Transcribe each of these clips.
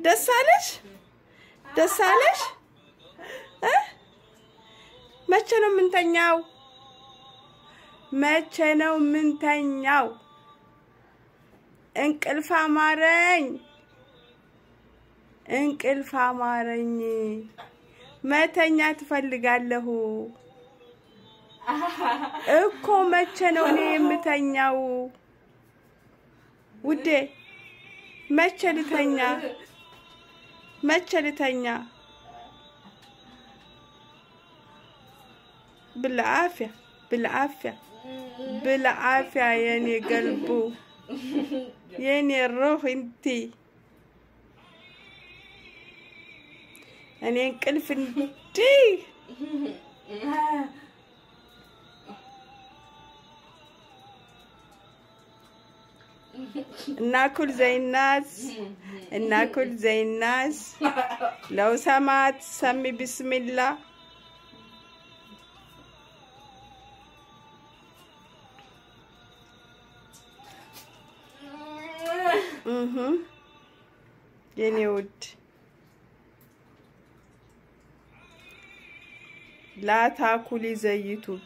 ደሳለሽ መቼ ነው ምንተኛው እንቅልፍ አማረኝ መተኛ ትፈልጋለሁ እኮ መቼ ነው እኔ የምተኛው ውዴ መቼ ልተኛ بالعافية يعني قلبو يعني الروح انتي يعني انقلف انتي ناكل زي الناس لو سمعت سمي بسم الله يعني ود لا تاكلي زيتون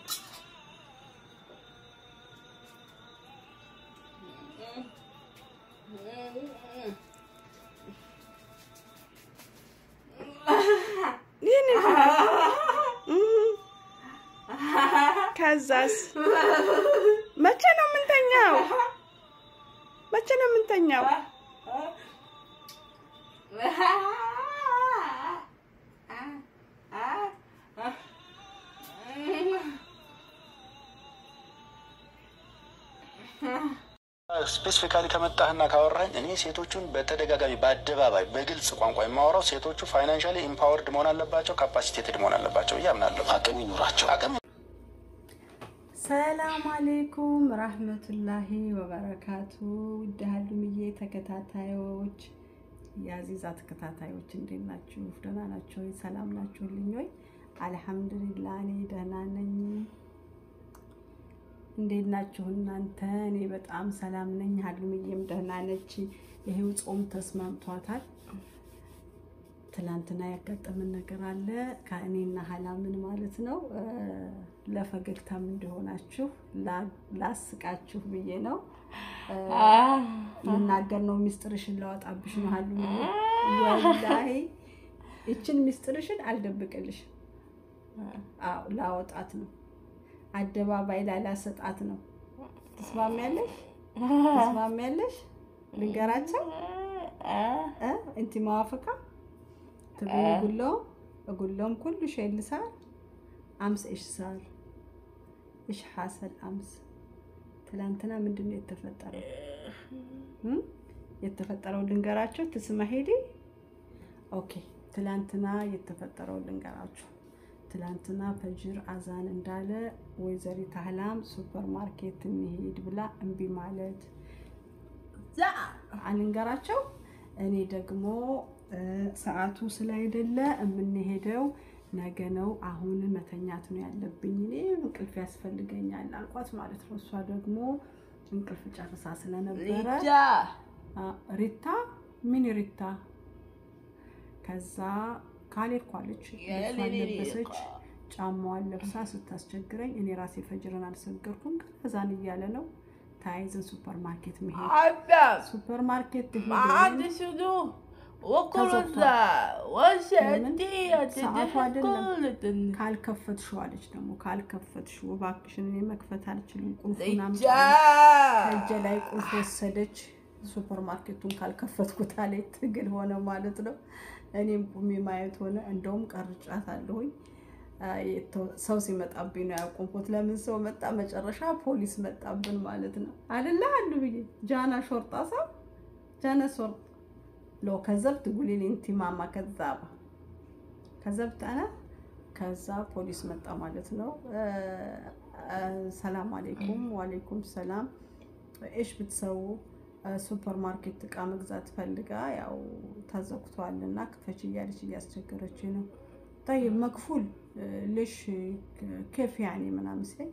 كازاس متى ነው ምንተኛው ስፔሲፊካሊ ከመጣህና ካወራኝ እኔ ሴቶቹን በተደጋጋሚ በአደባባይ በግልጽ ቋንቋ የማወራው ሴቶቹ ፋይናንሻሊ ኢምፓወርድ መሆን አለባቸው ካፓሲቴትድ መሆን አለባቸው ያምናለሁ አቅም ይኑራቸው ሰላም አለይኩም ረህመቱላሂ ወበረካቱ ወዳህሉምዬ ተከታታዮች ያዚዛ ተከታታዮች እንዴት ናችሁ ደህና ናችሁ ሰላም ናችሁልኝ ወይ አልহামዱሊላህ እኔ ደህና ነኝ እንዴት ናችሁ እናንተ እኔ በጣም ሰላም ነኝ ሀሉምዬም ደህና ነች ይሄው ጾም ተስማምቷታል ትላንትና ያጋጠመን ነገር አለ ከእኔና ሀላምን ማለት ነው ለፈገግታም እንደሆናችሁ ላስቃችሁ ብዬ ነው ምናገር ነው ሚስጥርሽን ላወጣብሽ ነው ሀሉም ወላሂ እቺን ሚስጥርሽን አልደብቅልሽ አው ላወጣት ነው አደባባይ ላላሰጣት ነው ተስማሚያለሽ ልንገራቸው انت موافقه تقول لهم كل شيء اللي صار امس ايش صار ايش حصل امس تلانتنا ምንድነው የተፈጠረው ልንገራቸው ተስማሂዲ ኦኬ ትላንትና የተፈጠረው ልንገራቸው ትላንትና ፈጅር አዛን እንዳለ ወይዘሪ ታህላም ሱፐርማርኬት እንሂድ ብላ እንቢ ማለት አንንገራቸው እኔ ደግሞ ሰዓቱ ስላይደለ እምንሄደው ነገ ነው አሁን መተኛት ነው ያለብኝ እኔ እንቅልፍ ያስፈልገኛል አልቋት ማለት ነው እሷ ደግሞ እንቅልፍ ጨርሳ ስለነበረ ሪታ ምን ሪታ ከዛ ካሌኳለች ለበሰች ጫማዋን ለብሳ ስታስቸግረኝ እኔ ራሴ ፈጅርን አልሰገርኩም ከዛን ይያለ ነው ታይዘን ሱፐርማርኬት መሄድ ሱፐርማርኬት ሄደ ወቆሮዛ ወሰንቲ አትደለም ካልከፈትሽው አለች ደግሞ ካልከፈትሽው ባክሽን እኔ መክፈት አልችልም ቁልፉን አምጣ ከጀ ላይ ቁልፍ ወሰደች ሱፐርማርኬቱን ካልከፈትኩት አለኝ ትግል ሆነ ማለት ነው እኔም ቁሚ ማየት ሆነ እንደውም ቀርጫታለሁኝ ሰው ሲመጣብኝ ነው ያቆምኩት ለምን ሰው መጣ መጨረሻ ፖሊስ መጣብን ማለት ነው አይደለ አሉ ብዬ ጃና ሾርጣሳ ጃና ሾርጣ لو كذبت تقولي لي انت ماما كذابه كذبت انا كذاب بوليس مጣ ማለት ነው ሰላም አለይኩም ወአለይኩም ሰላም ايش بتسووا ሱፐር ማርኬት እቃ መግዛት ፈልጋ ያው ታዘቅቷልና ክፈች እያለች እያስቸገረች ነው طيب مقفول ليش كيف يعني ምናምን ሲል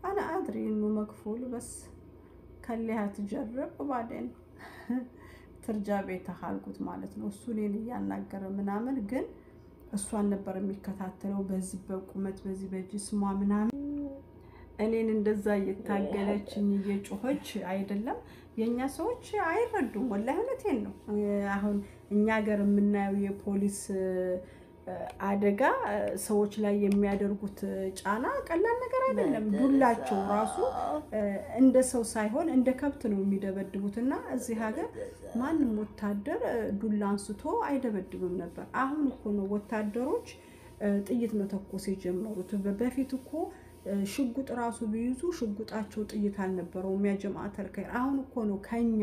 انا ادري انه مقفول بس خليها تجرب وبعدين ትርጃ ቤት አልኩት ማለት ነው። እሱ እኔን እያናገረ ምናምን ግን እሷን ነበር የሚከታተለው በዚህ በቁመት በዚህ በጅስሟ ምናምን እኔን እንደዛ እየታገለችኝ እየጮኸች አይደለም። የኛ ሰዎች አይረዱም። ወላሂ እውነቴን ነው። አሁን እኛ ሀገር የምናየው የፖሊስ አደጋ ሰዎች ላይ የሚያደርጉት ጫና ቀላል ነገር አይደለም። ዱላቸው ራሱ እንደ ሰው ሳይሆን እንደ ከብት ነው የሚደበድቡትና እዚህ ሀገር ማንም ወታደር ዱላ አንስቶ አይደበድብም ነበር። አሁን እኮ ነው ወታደሮች ጥይት መተኮስ የጀመሩት። በፊት እኮ ሽጉጥ ራሱ ቢይዙ ሽጉጣቸው ጥይት አልነበረውም። ያ ጀማዓት አልከይር አሁን እኮ ነው ከኛ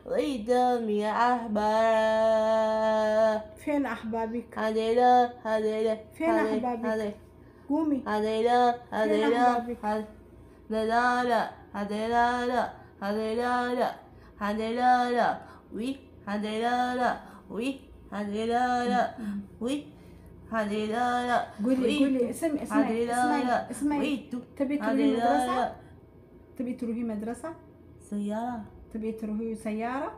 ويدم يا أحباب فين أحبابك؟ هذيلا فين أحبابك؟ قومي هذيلا هذيلا لا لا لا هذيلا لا هذيلا لا هذيلا لا وي هذيلا لا وي هذيلا لا وي هذيلا لا قولي اسمعي تبي تروحي مدرسة؟ تبي تروحي مدرسة؟ سيارة تبي تروحي سيارة؟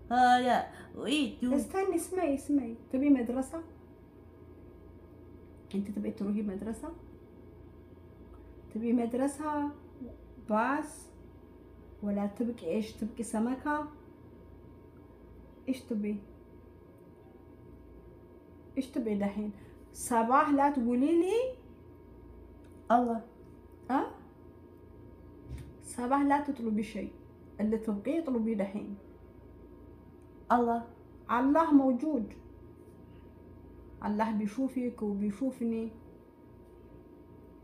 لا ويتو استني اسمعي تبي مدرسة؟ انت تبي تروحي مدرسة؟ تبي مدرسة باص ولا تبكي ايش تبكي سمكة؟ ايش تبي؟ ايش تبي دحين؟ صباح لا تقولي لي الله صباح لا تطلبي شيء اللي تبقيه اطلبيه دحين. الله موجود. الله بيشوفك وبيشوفني.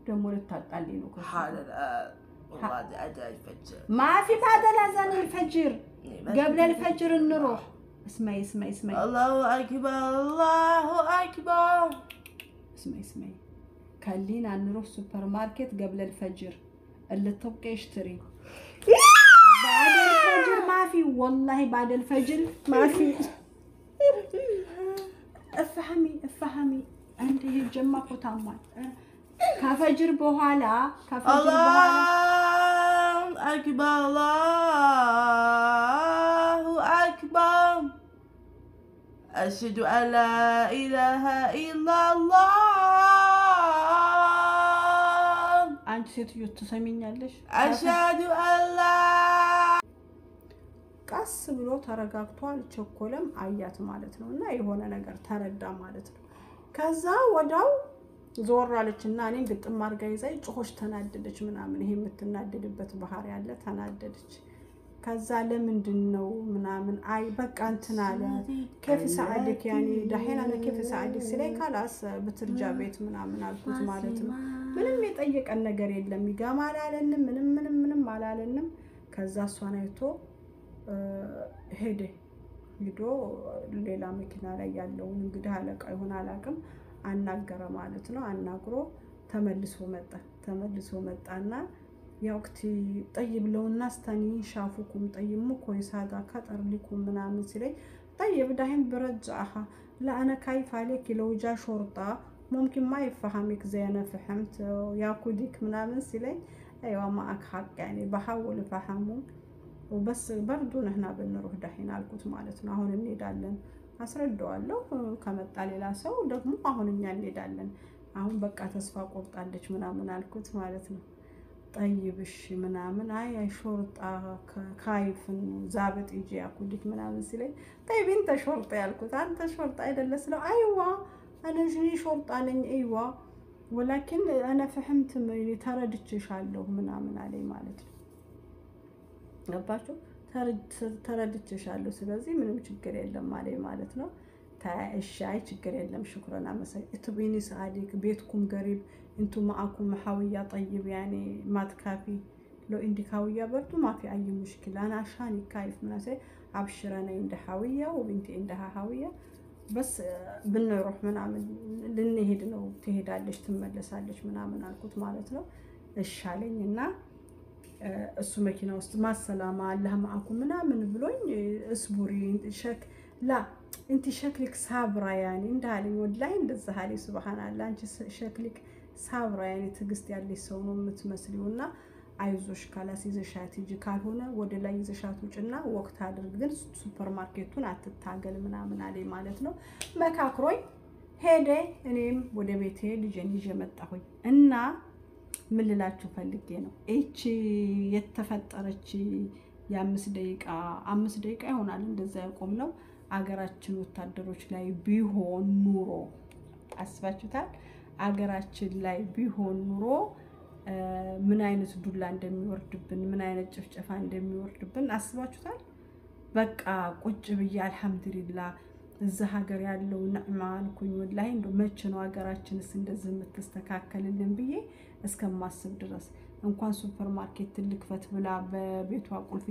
دمور التطالين حال الآن والله أذان الفجر ما في بعد الأذان الفجر قبل الفجر نروح. اسمعي الله أكبر الله أكبر. اسمعي خلينا نروح سوبر ماركت قبل الفجر اللي تبقى اشتري. بعد الفجر ما في والله بعد الفجر ما في. افهمي عندي الجمع قطامان كفجر بوهالا الله أكبر الله أكبر أشهد أن لا إله إلا الله. አንቺ ሴትዮ ትሰሚኛለሽ? أشهد أن لا ቀስ ብሎ ተረጋግቷል። ቸኮለም አያት ማለት ነው እና የሆነ ነገር ተረዳ ማለት ነው። ከዛ ወዳው ዞር አለችና እኔን ግጥም አድርጋ ይዛይ ጮሆች ተናደደች ምናምን። ይሄ የምትናደድበት ባህሪ ያለ ተናደደች። ከዛ ለምንድነው ምናምን አይ በቃ እንትን አለ كيف ساعدك يعني دحين انا كيف ساعدك سلي خلاص بترጃ ቤት ምናምን አልኩት ማለት ነው። ምንም የጠየቀን ነገር የለም። ይጋማ አላለንም ምንም አላለንም። ከዛ እሷን አይቶ ሄዶ ሌላ መኪና ላይ ያለውን እንግዲህ አለቃ ይሆን አላቅም አናገረ ማለት ነው። አናግሮ ተመልሶ መጣና ያውክቲ طيب لو الناس تانيين شافوكم طيب مو كويس هذا كتر لكم ምናምን ሲለኝ طيب دحين برجعها لا انا خايف عليك لو جاء شرطه ممكن ما يفهمك زي انا فهمت ياكودك ምናምን ሲለኝ ايوه معك حق يعني بحاول افهمه وبس برضو نحن بنروح دحين አልኩት ማለት ነው። አሁን እንሄዳለን አስረዳዋለሁ። ከመጣ ሌላ ሰው ደግሞ አሁን እኛ እንሄዳለን። አሁን በቃ ተስፋ ቆርጣለች ምናምን አልኩት ማለት ነው። ጠይብሽ ምናምን አይ ሾርጣ ካይፍን ዛብጥ ይጂ ያኩልክ ምናምን ሲለኝ طيب انت شرطه ያልኩት አንተ ሾርጣ አይደለ ስለው ايوه انا جني شرطه ነኝ ايوه ولكن انا فهمت ተረድቼሻለሁ ምናምን አለኝ ማለት ነው። ገባችሁ? ተረድቼሻለሁ ስለዚህ ምንም ችግር የለም አለኝ ማለት ነው። ታይሻይ ችግር የለም ሽክራና መሰይ እትቢኒ ሰዓዲክ ቤትኩም ገሪብ انتم معكم حاويه طيب يعني ما تكافي لو عندك حاويه برضو ما في اي مشكله انا عشان كيف مناسب ابشر انا عندي حاويه وبنتي عندها حاويه በስ ብንሮህ ምናምን ልንሄድ ነው ትሄዳለች ትመለሳለች ምናምን አልኩት ማለት ነው። እሺ አለኝና እሱ መኪና ውስጥ ማሰላማ አላህ ማአኩ ምናምን ብሎኝ እስቡሪ ሸክ ላ እንት ሸክልክ ሳብራ ያኒ እንዳለኝ ወላሂ እንደዛ አለ። ሱብሃንአላህ አንቺ ሸክልክ ሳብራ ያኒ ትግስት ያለሽ ሰው ነው የምትመስሊውና አይዞሽ ካላስ ይዘሻት ሂጂ ካልሆነ ወደ ላይ ይዘሻት ውጭና ወቅት አድርግ ግን ሱፐር ማርኬቱን አትታገል ምናምን አለኝ ማለት ነው። መካክሮኝ ሄደ። እኔም ወደ ቤቴ ልጄን ይዤ መጣሁኝ እና ምን ልላችሁ ፈልጌ ነው እቺ የተፈጠረች የ5 ደቂቃ ይሆናል እንደዛ ያቆምነው አገራችን ወታደሮች ላይ ቢሆን ኑሮ አስባችሁታል? አገራችን ላይ ቢሆን ኑሮ ምን አይነት ዱላ እንደሚወርድብን ምን አይነት ጭፍጨፋ እንደሚወርድብን አስባችሁታል? በቃ ቁጭ ብዬ አልহামዱሊላህ እዛ ሀገር ያለው ነዕማ አልኩኝ ወላሂ እንደው መቼ ነው ሀገራችንስ እንደዚህ የምትስተካከልልን ብዬ እስከማስብ ድረስ እንኳን ሱፐር ማርኬት ልክፈት ብላ በቤቷ ቁልፍ